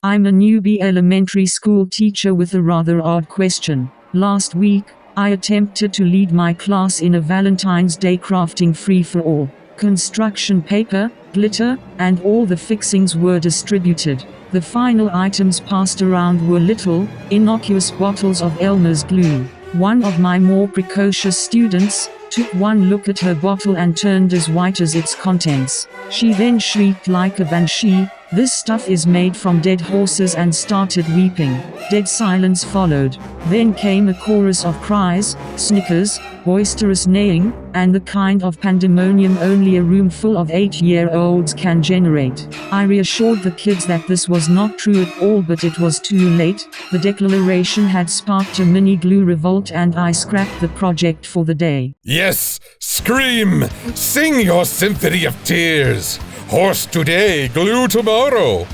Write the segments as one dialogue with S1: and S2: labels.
S1: I'm a newbie elementary school teacher with a rather odd question. Last week, I attempted to lead my class in a Valentine's Day crafting free-for-all. Construction paper, glitter, and all the fixings were distributed. The final items passed around were little, innocuous bottles of Elmer's glue. One of my more precocious students took one look at her bottle and turned as white as its contents. She then shrieked like a banshee, "This stuff is made from dead horses," and started weeping. Dead silence followed. Then came a chorus of cries, snickers, boisterous neighing, and the kind of pandemonium only a room full of 8-year-olds can generate. I reassured the kids that this was not true at all, but it was too late. The declaration had sparked a mini glue revolt and I scrapped the project for the day.
S2: Yes! Scream! Sing your symphony of tears! Horse today, glue tomorrow!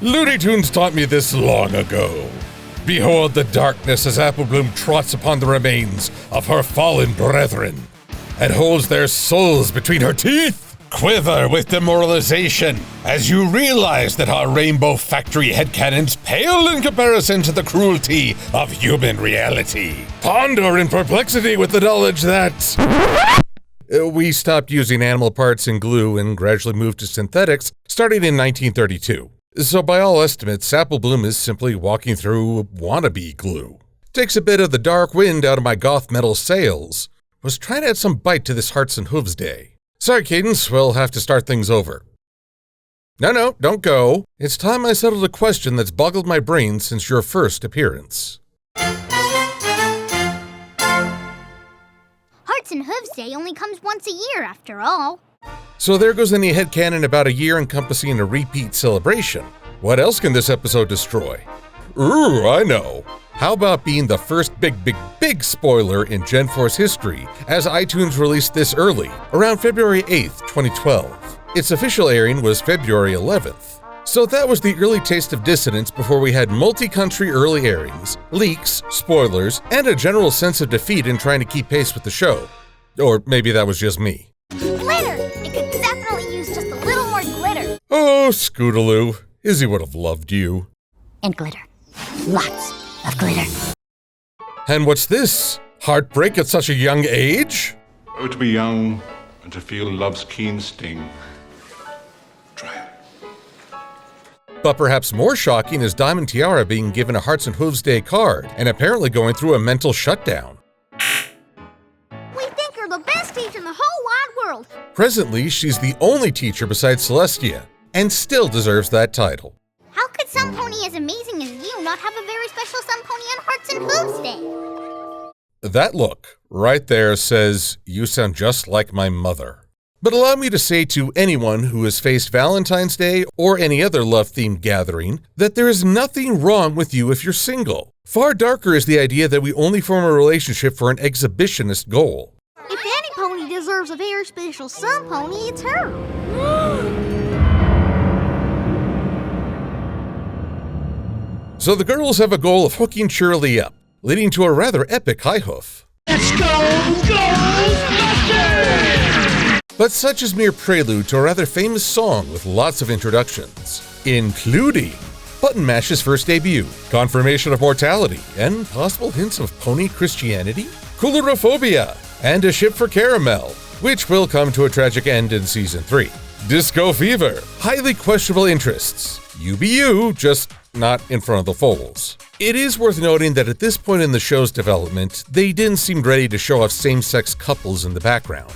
S2: Looney Tunes taught me this long ago. Behold the darkness as Apple Bloom trots upon the remains of her fallen brethren, and holds their souls between her teeth. Quiver with demoralization as you realize that our Rainbow Factory headcanons pale in comparison to the cruelty of human reality. Ponder in perplexity with the knowledge that we stopped using animal parts and glue and gradually moved to synthetics starting in 1932. So by all estimates, Apple Bloom is simply walking through wannabe glue. Takes a bit of the dark wind out of my goth metal sails. Was trying to add some bite to this Hearts and Hooves day. Sorry, Cadence, we'll have to start things over. No, don't go. It's time I settled a question that's boggled my brain since your first appearance.
S3: Hearts and Hooves Day only comes once a year, after all.
S2: So there goes any headcanon about a year encompassing a repeat celebration. What else can this episode destroy? Ooh, I know. How about being the first big spoiler in Gen 4's history, as iTunes released this early, around February 8th, 2012. Its official airing was February 11th. So that was the early taste of dissonance before we had multi-country early airings, leaks, spoilers, and a general sense of defeat in trying to keep pace with the show. Or maybe that was just me.
S3: Glitter! It could definitely use just a little more glitter.
S2: Oh, Scootaloo, Izzy would have loved you.
S3: And glitter. Lots of glitter.
S2: And what's this? Heartbreak at such a young age?
S4: Oh, to be young and to feel love's keen sting. Try it.
S2: But perhaps more shocking is Diamond Tiara being given a Hearts and Hooves Day card and apparently going through a mental shutdown.
S3: We think you're the best teacher in the whole wide world.
S2: Presently, she's the only teacher besides Celestia, and still deserves that title.
S3: How could some pony as amazing as you not have a very special Sun Pony on Hearts and Hooves Day?
S2: That look right there says, you sound just like my mother. But allow me to say to anyone who has faced Valentine's Day or any other love-themed gathering that there is nothing wrong with you if you're single. Far darker is the idea that we only form a relationship for an exhibitionist goal.
S3: If any pony deserves a very special Sun Pony, it's her.
S2: So the girls have a goal of hooking Shirley up, leading to a rather epic high hoof.
S5: Let's go, Ghostbusters!
S2: But such is mere prelude to a rather famous song with lots of introductions, including Button Mash's first debut, confirmation of mortality, and possible hints of pony Christianity, coulrophobia, and a ship for caramel, which will come to a tragic end in Season 3. Disco Fever, highly questionable interests. You be you, just not in front of the foals. It is worth noting that at this point in the show's development, they didn't seem ready to show off same-sex couples in the background.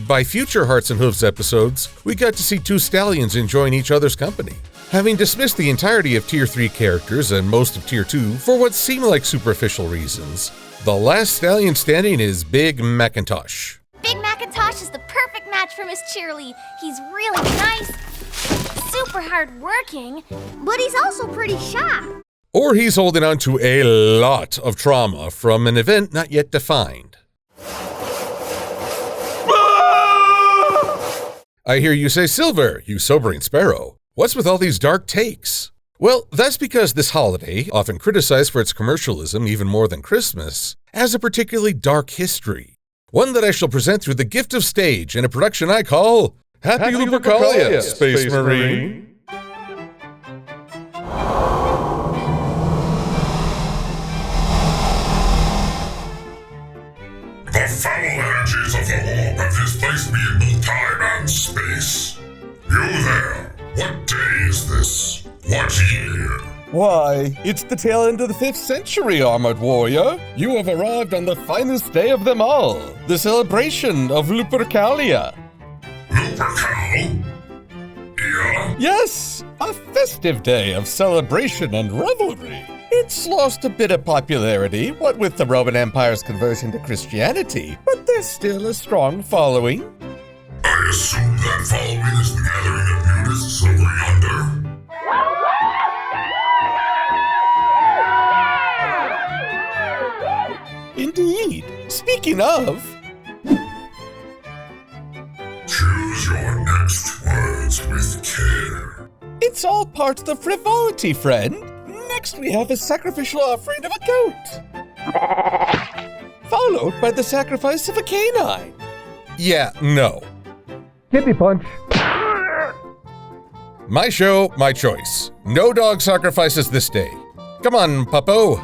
S2: By future Hearts and Hooves episodes, we got to see two stallions enjoying each other's company. Having dismissed the entirety of Tier 3 characters and most of Tier 2 for what seem like superficial reasons, the last stallion standing is Big Macintosh.
S6: Big Macintosh is the perfect match for Miss Cheerly. He's really nice, super hard-working,
S3: But he's also pretty shy.
S2: Or he's holding on to a lot of trauma from an event not yet defined. I hear you say, Silver, you sobering sparrow. What's with all these dark takes? Well, that's because this holiday, often criticized for its commercialism even more than Christmas, has a particularly dark history. One that I shall present through the gift of stage in a production I call Happy Lupercalia, Space Marine.
S4: What year?
S2: Why, it's the tail end of the 5th century, Armored Warrior. You have arrived on the finest day of them all, the celebration of Lupercalia.
S4: Lupercal? Yeah?
S2: Yes, a festive day of celebration and revelry. It's lost a bit of popularity, what with the Roman Empire's conversion to Christianity, but there's still a strong following.
S4: I assume that following is the gathering of nudists over yonder?
S2: Indeed. Speaking of...
S4: Choose your next words with care.
S2: It's all part of the frivolity, friend. Next we have a sacrificial offering of a goat. Followed by the sacrifice of a canine. Yeah, no. Kitty punch. My show, my choice. No dog sacrifices this day. Come on, Puppo.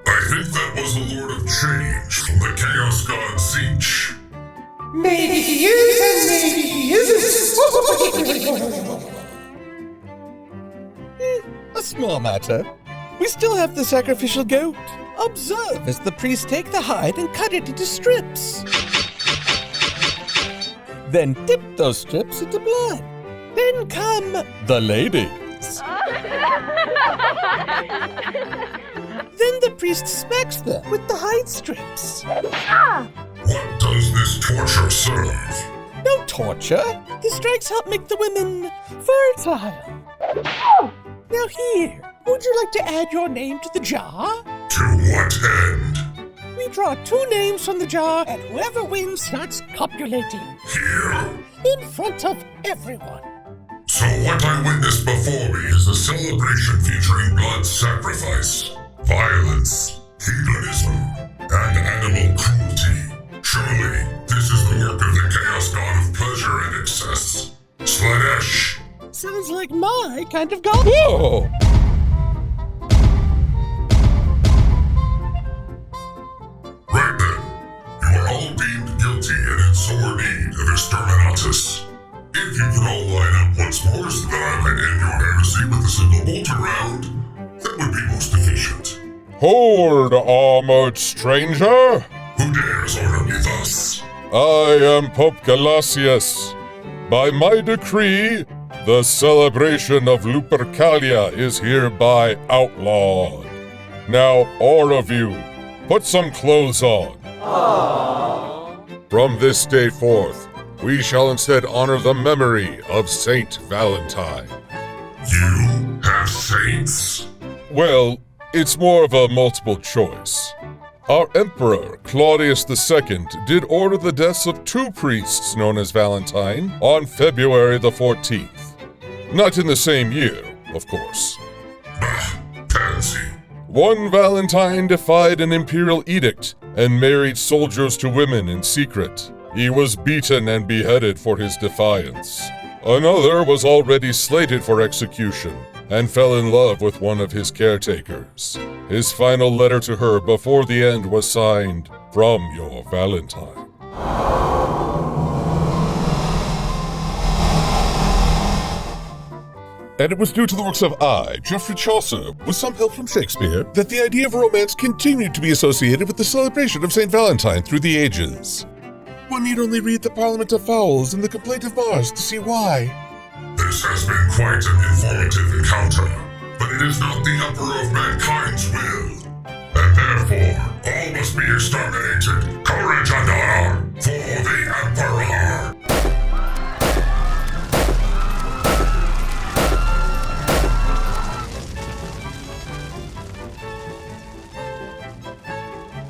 S4: I think that was the Lord of Change from the Chaos God Zinch.
S5: Maybe he is and maybe he isn't.
S2: A small matter. We still have the sacrificial goat. Observe as the priests take the hide and cut it into strips. Then dip those strips into blood. Then come the ladies. Then the priest smacks them with the hide strips.
S4: What does this torture serve?
S2: No torture. The strikes help make the women fertile. Now here, would you like to add your name to the jar?
S4: To what end?
S2: We draw 2 names from the jar, and whoever wins starts copulating.
S4: Here?
S2: In front of everyone.
S4: So what I witnessed before me is a celebration featuring blood sacrifice, violence, hedonism, and animal cruelty. Surely, this is the work of the Chaos God of Pleasure and Excess, Slanesh.
S2: Sounds like my kind of god. Whoa!
S4: Right then, you are all deemed guilty and in sore need of exterminatus. If you could all line up once more so that I might end your heresy with a single bolt around, that would be most efficient.
S2: Hold, armored stranger.
S4: Who dares order me thus?
S2: I am Pope Galasius. By my decree, the celebration of Lupercalia is hereby outlawed. Now, all of you, put some clothes on. From this day forth, we shall instead honor the memory of Saint Valentine.
S4: You have saints?
S2: Well, it's more of a multiple choice. Our Emperor, Claudius II, did order the deaths of 2 priests known as Valentine on February the 14th. Not in the same year, of course.
S4: Pansy.
S2: One Valentine defied an imperial edict and married soldiers to women in secret. He was beaten and beheaded for his defiance. Another was already slated for execution and fell in love with one of his caretakers. His final letter to her before the end was signed, "From your Valentine." And it was due to the works of Geoffrey Chaucer, with some help from Shakespeare, that the idea of romance continued to be associated with the celebration of St. Valentine through the ages. One need only read the Parliament of Fowls and the Complaint of Mars to see why.
S4: This has been quite an informative encounter, but it is not the Emperor of Mankind's will. And therefore, all must be exterminated. Courage and honor for the Emperor!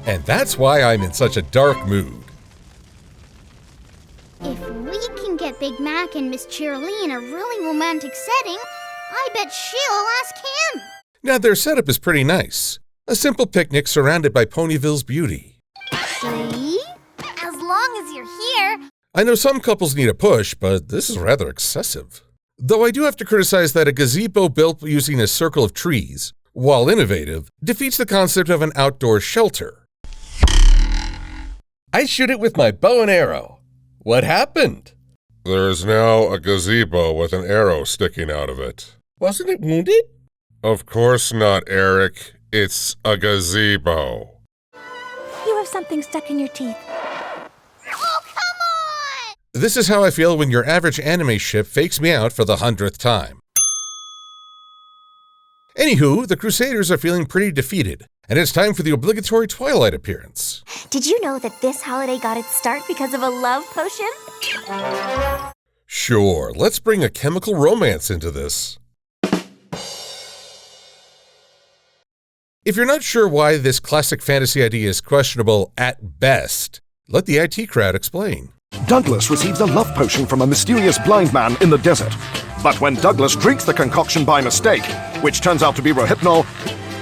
S2: And that's why I'm in such a dark mood.
S3: If we can get Big Mac and Miss Cheerilee in a really romantic setting, I bet she'll ask him.
S2: Now their setup is pretty nice. A simple picnic surrounded by Ponyville's beauty.
S3: See?
S6: As long as you're here.
S2: I know some couples need a push, but this is rather excessive. Though I do have to criticize that a gazebo built using a circle of trees, while innovative, defeats the concept of an outdoor shelter. I shoot it with my bow and arrow. What happened? There is now a gazebo with an arrow sticking out of it.
S5: Wasn't it wounded?
S2: Of course not, Eric. It's a gazebo.
S6: You have something stuck in your teeth.
S3: Oh, come on!
S2: This is how I feel when your average anime ship fakes me out for the 100th time. Anywho, the Crusaders are feeling pretty defeated, and it's time for the obligatory Twilight appearance.
S6: Did you know that this holiday got its start because of a love potion?
S2: Sure, let's bring a chemical romance into this. If you're not sure why this classic fantasy idea is questionable at best, let the IT crowd explain.
S7: Douglas receives a love potion from a mysterious blind man in the desert. But when Douglas drinks the concoction by mistake, which turns out to be rohypnol,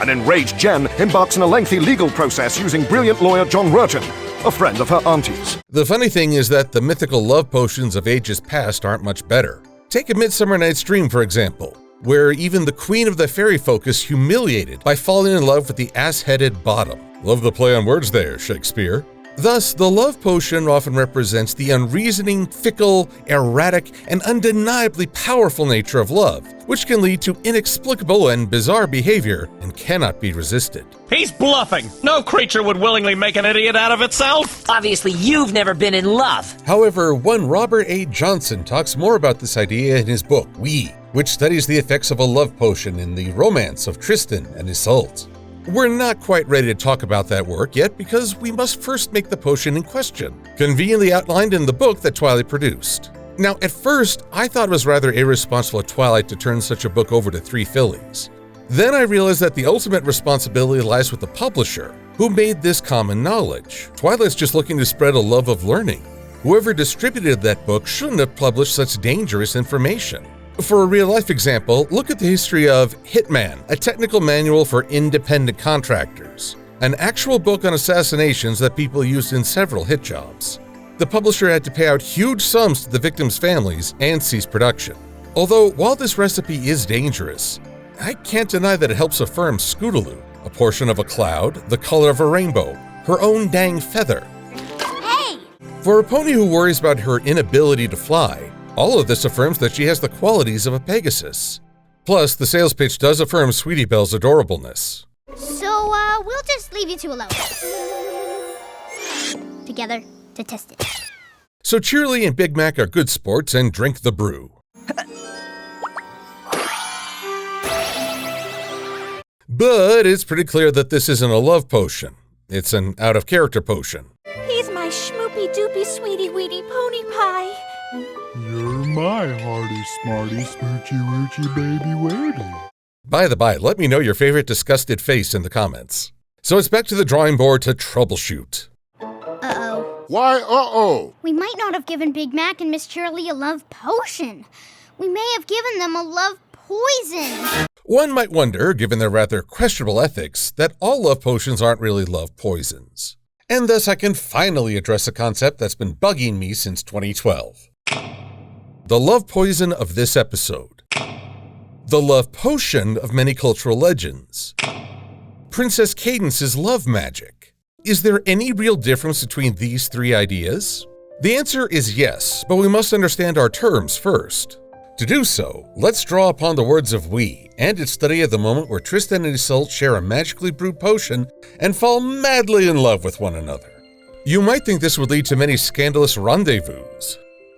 S7: an enraged Jen embarks on a lengthy legal process using brilliant lawyer John Rurton, a friend of her auntie's.
S2: The funny thing is that the mythical love potions of ages past aren't much better. Take A Midsummer Night's Dream, for example, where even the queen of the fairy folk is humiliated by falling in love with the ass-headed bottom. Love the play on words there, Shakespeare. Thus, the love potion often represents the unreasoning, fickle, erratic, and undeniably powerful nature of love, which can lead to inexplicable and bizarre behavior and cannot be resisted.
S8: He's bluffing! No creature would willingly make an idiot out of itself!
S9: Obviously, you've never been in love.
S2: However, one Robert A. Johnson talks more about this idea in his book, We, which studies the effects of a love potion in the romance of Tristan and Isolde. We're not quite ready to talk about that work yet because we must first make the potion in question, conveniently outlined in the book that Twilight produced. Now, at first, I thought it was rather irresponsible of Twilight to turn such a book over to 3 fillies. Then I realized that the ultimate responsibility lies with the publisher, who made this common knowledge. Twilight's just looking to spread a love of learning. Whoever distributed that book shouldn't have published such dangerous information. For a real-life example, look at the history of Hitman, a technical manual for independent contractors, an actual book on assassinations that people used in several hit jobs. The publisher had to pay out huge sums to the victims' families and cease production. Although, while this recipe is dangerous, I can't deny that it helps affirm Scootaloo, a portion of a cloud, the color of a rainbow, her own dang feather.
S6: Hey!
S2: For a pony who worries about her inability to fly, all of this affirms that she has the qualities of a Pegasus. Plus, the sales pitch does affirm Sweetie Belle's adorableness.
S3: So, we'll just leave you two alone. Together to test it.
S2: So Cheerly and Big Mac are good sports and drink the brew. But it's pretty clear that this isn't a love potion. It's an out-of-character potion.
S6: He's my schmoopy-doopy sweetie-weetie pony pie.
S10: You're my hearty, smarty, smoochy-woochy baby weirdy.
S2: By the by, let me know your favorite disgusted face in the comments. So it's back to the drawing board to troubleshoot.
S3: Uh-oh.
S10: Why, uh-oh?
S3: We might not have given Big Mac and Miss Cheerly a love potion. We may have given them a love poison.
S2: One might wonder, given their rather questionable ethics, that all love potions aren't really love poisons. And thus I can finally address a concept that's been bugging me since 2012. The love poison of this episode. The love potion of many cultural legends. Princess Cadence's love magic. Is there any real difference between these 3 ideas? The answer is yes, but we must understand our terms first. To do so, let's draw upon the words of We and its study of the moment where Tristan and Isolde share a magically brewed potion and fall madly in love with one another. You might think this would lead to many scandalous rendezvous,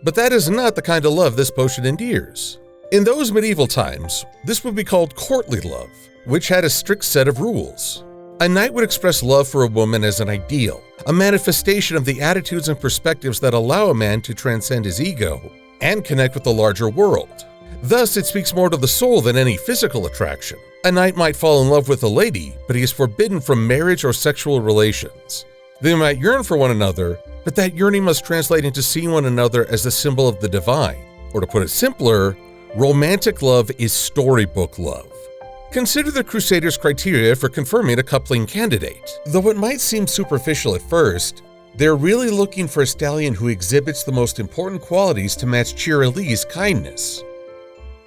S2: but that is not the kind of love this potion endears. In those medieval times, this would be called courtly love, which had a strict set of rules. A knight would express love for a woman as an ideal, a manifestation of the attitudes and perspectives that allow a man to transcend his ego and connect with the larger world. Thus, it speaks more to the soul than any physical attraction. A knight might fall in love with a lady, but he is forbidden from marriage or sexual relations. They might yearn for one another, but that yearning must translate into seeing one another as the symbol of the divine. Or to put it simpler, romantic love is storybook love. Consider the Crusaders' criteria for confirming a coupling candidate. Though it might seem superficial at first, they're really looking for a stallion who exhibits the most important qualities to match Cheerilee's kindness.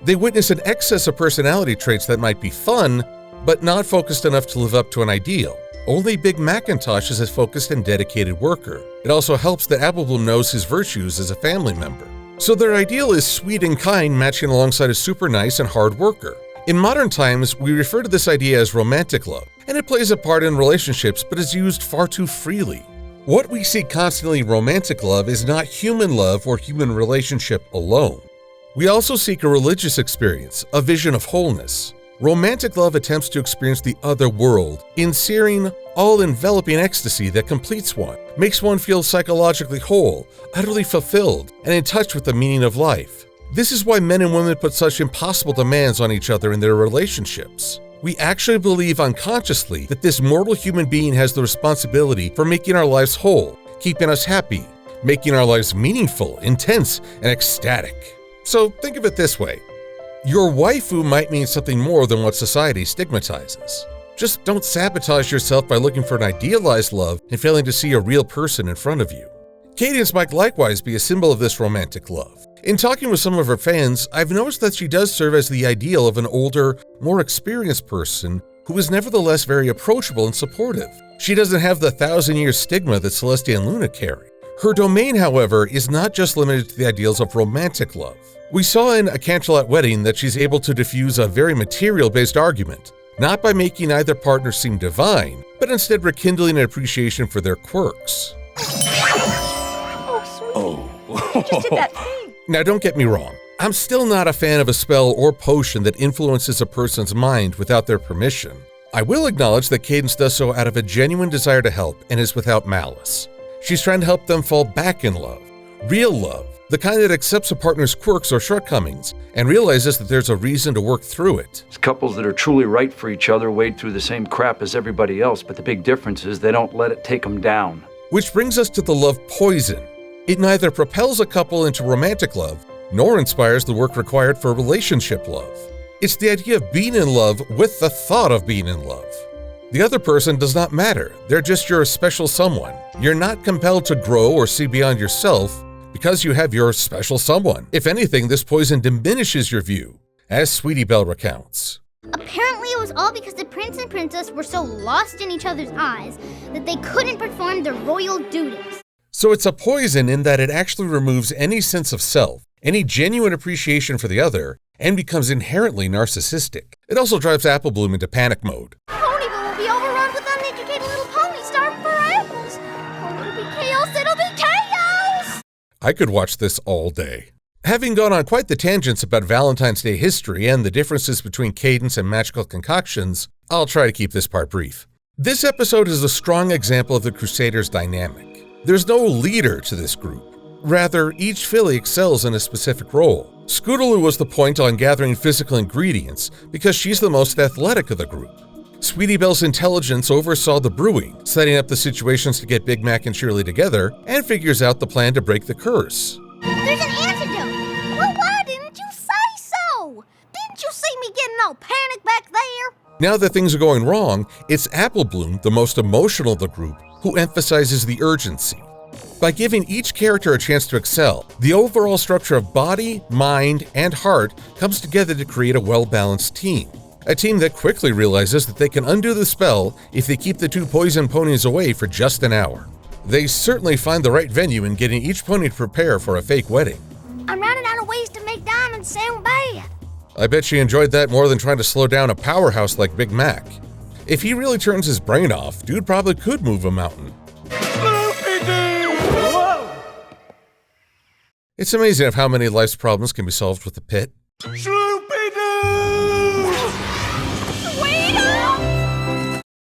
S2: They witness an excess of personality traits that might be fun, but not focused enough to live up to an ideal. Only Big Macintosh is a focused and dedicated worker. It also helps that Applebloom knows his virtues as a family member. So their ideal is sweet and kind, matching alongside a super nice and hard worker. In modern times, we refer to this idea as romantic love, and it plays a part in relationships but is used far too freely. What we see constantly in romantic love is not human love or human relationship alone. We also seek a religious experience, a vision of wholeness. Romantic love attempts to experience the other world in searing, all-enveloping ecstasy that completes one, makes one feel psychologically whole, utterly fulfilled, and in touch with the meaning of life. This is why men and women put such impossible demands on each other in their relationships. We actually believe unconsciously that this mortal human being has the responsibility for making our lives whole, keeping us happy, making our lives meaningful, intense, and ecstatic. So think of it this way. Your waifu might mean something more than what society stigmatizes. Just don't sabotage yourself by looking for an idealized love and failing to see a real person in front of you. Cadence might likewise be a symbol of this romantic love. In talking with some of her fans, I've noticed that she does serve as the ideal of an older, more experienced person who is nevertheless very approachable and supportive. She doesn't have the 1,000-year stigma that Celestia and Luna carry. Her domain, however, is not just limited to the ideals of romantic love. We saw in A Canterlot Wedding that she's able to diffuse a very material-based argument, not by making either partner seem divine, but instead rekindling an appreciation for their quirks.
S6: Oh, sweetie. You just did that thing.
S2: Now don't get me wrong, I'm still not a fan of a spell or potion that influences a person's mind without their permission. I will acknowledge that Cadence does so out of a genuine desire to help and is without malice. She's trying to help them fall back in love, real love, the kind that accepts a partner's quirks or shortcomings and realizes that there's a reason to work through it.
S11: It's couples that are truly right for each other wade through the same crap as everybody else, but the big difference is they don't let it take them down.
S2: Which brings us to the love poison. It neither propels a couple into romantic love, nor inspires the work required for relationship love. It's the idea of being in love with the thought of being in love. The other person does not matter. They're just your special someone. You're not compelled to grow or see beyond yourself because you have your special someone. If anything, this poison diminishes your view, as Sweetie Belle recounts.
S3: Apparently it was all because the prince and princess were so lost in each other's eyes that they couldn't perform their royal duties.
S2: So it's a poison in that it actually removes any sense of self, any genuine appreciation for the other, and becomes inherently narcissistic. It also drives Apple Bloom into panic mode.
S6: Ponyville will be overrun with uneducated little ponies starving for apples. Oh, it'll be chaos, it'll be chaos!
S2: I could watch this all day. Having gone on quite the tangents about Valentine's Day history and the differences between cadence and magical concoctions, I'll try to keep this part brief. This episode is a strong example of the Crusaders' dynamic. There's no leader to this group. Rather, each filly excels in a specific role. Scootaloo was the point on gathering physical ingredients because she's the most athletic of the group. Sweetie Belle's intelligence oversaw the brewing, setting up the situations to get Big Mac and Shirley together, and figures out the plan to break the curse.
S3: There's an antidote!
S6: Well, why didn't you say so? Didn't you see me getting all panicked back there?
S2: Now that things are going wrong, it's Apple Bloom, the most emotional of the group, who emphasizes the urgency. By giving each character a chance to excel, the overall structure of body, mind, and heart comes together to create a well-balanced team. A team that quickly realizes that they can undo the spell if they keep the two poison ponies away for just an hour. They certainly find the right venue in getting each pony to prepare for a fake wedding.
S6: I'm running out of ways to make diamonds sound bad.
S2: I bet she enjoyed that more than trying to slow down a powerhouse like Big Mac. If he really turns his brain off, dude probably could move a mountain. It's amazing of how many life's problems can be solved with a pit.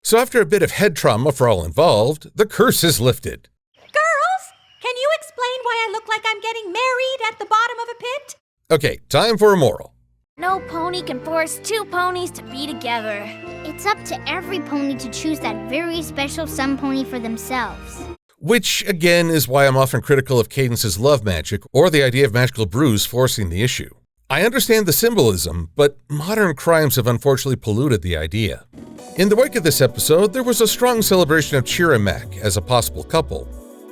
S2: So after a bit of head trauma for all involved, the curse is lifted.
S12: Girls, can you explain why I look like I'm getting married at the bottom of a pit?
S2: Okay, time for a moral.
S6: No pony can force two ponies to be together.
S3: It's up to every pony to choose that very special sun pony for themselves.
S2: Which, again, is why I'm often critical of Cadence's love magic or the idea of magical brews forcing the issue. I understand the symbolism, but modern crimes have unfortunately polluted the idea. In the wake of this episode, there was a strong celebration of Cheer and Mac as a possible couple.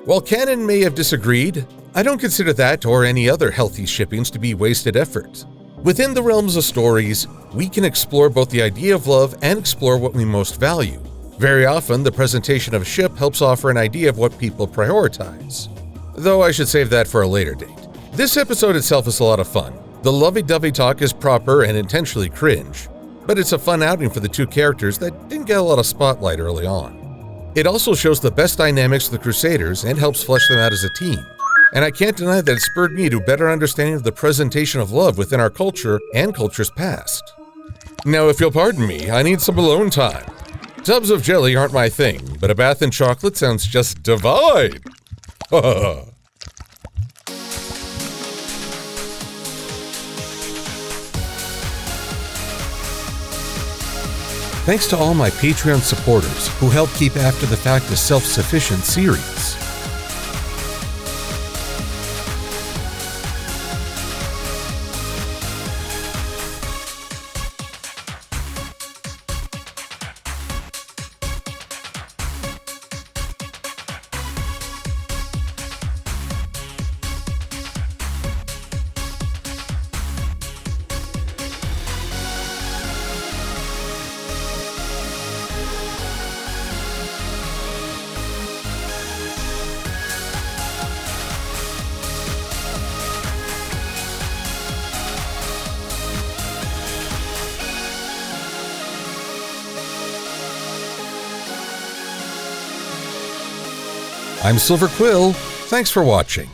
S2: While canon may have disagreed, I don't consider that or any other healthy shippings to be wasted effort. Within the realms of stories, we can explore both the idea of love and explore what we most value. Very often, the presentation of a ship helps offer an idea of what people prioritize. Though I should save that for a later date. This episode itself is a lot of fun. The lovey-dovey talk is proper and intentionally cringe, but it's a fun outing for the two characters that didn't get a lot of spotlight early on. It also shows the best dynamics of the Crusaders and helps flesh them out as a team. And I can't deny that it spurred me to a better understanding of the presentation of love within our culture and cultures past. Now, if you'll pardon me, I need some alone time. Tubs of jelly aren't my thing, but a bath in chocolate sounds just divine. Thanks to all my Patreon supporters who help keep After the Fact a self-sufficient series. I'm Silver-Quill. Thanks for watching.